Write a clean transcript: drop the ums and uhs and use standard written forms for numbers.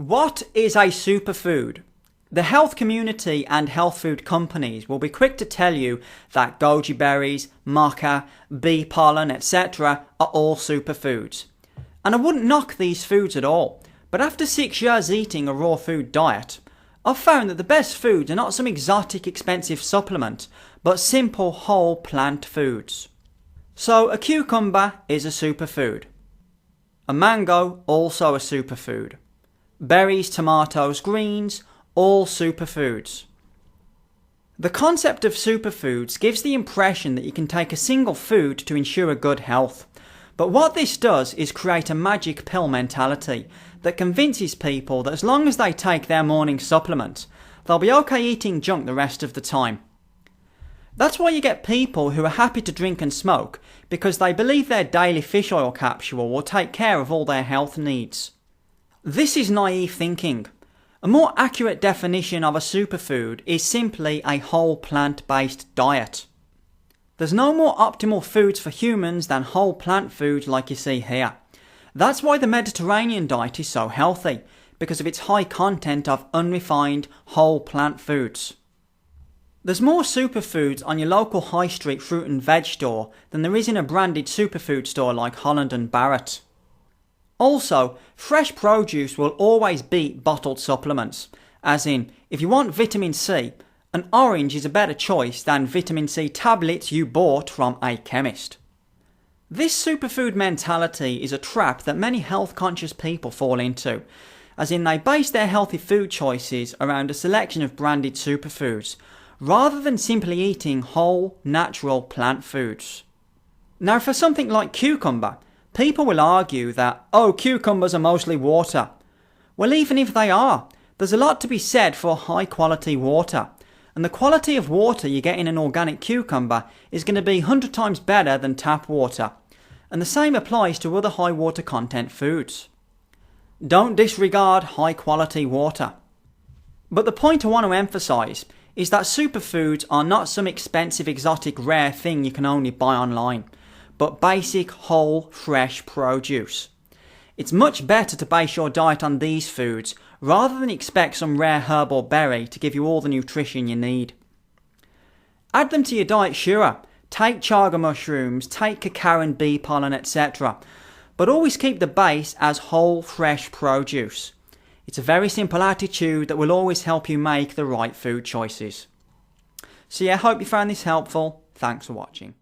What is a superfood? The health community and health food companies will be quick to tell you that goji berries, maca, bee pollen, etc. are all superfoods. And I wouldn't knock these foods at all, but after 6 years eating a raw food diet, I've found that the best foods are not some exotic expensive supplement, but simple whole plant foods. So a cucumber is a superfood. A mango, also a superfood. Berries, tomatoes, greens, all superfoods. The concept of superfoods gives the impression that you can take a single food to ensure good health. But what this does is create a magic pill mentality that convinces people that as long as they take their morning supplement, they'll be okay eating junk the rest of the time. That's why you get people who are happy to drink and smoke because they believe their daily fish oil capsule will take care of all their health needs. This is naive thinking. A more accurate definition of a superfood is simply a whole plant-based diet. There's no more optimal foods for humans than whole plant foods like you see here. That's why the Mediterranean diet is so healthy, because of its high content of unrefined whole plant foods. There's more superfoods on your local high street fruit and veg store than there is in a branded superfood store like Holland and Barrett. Also, fresh produce will always beat bottled supplements, as in, if you want vitamin C, an orange is a better choice than vitamin C tablets you bought from a chemist. This superfood mentality is a trap that many health-conscious people fall into, as in they base their healthy food choices around a selection of branded superfoods, rather than simply eating whole, natural plant foods. Now for something like cucumber, people will argue that, cucumbers are mostly water. Well, even if they are, there's a lot to be said for high quality water. And the quality of water you get in an organic cucumber is going to be 100 times better than tap water. And the same applies to other high water content foods. Don't disregard high quality water. But the point I want to emphasise is that superfoods are not some expensive exotic rare thing you can only buy online, but basic whole fresh produce. It's much better to base your diet on these foods rather than expect some rare herb or berry to give you all the nutrition you need. Add them to your diet, sure. Take chaga mushrooms, take cacao and bee pollen, etc. But always keep the base as whole fresh produce. It's a very simple attitude that will always help you make the right food choices. So yeah, I hope you found this helpful. Thanks for watching.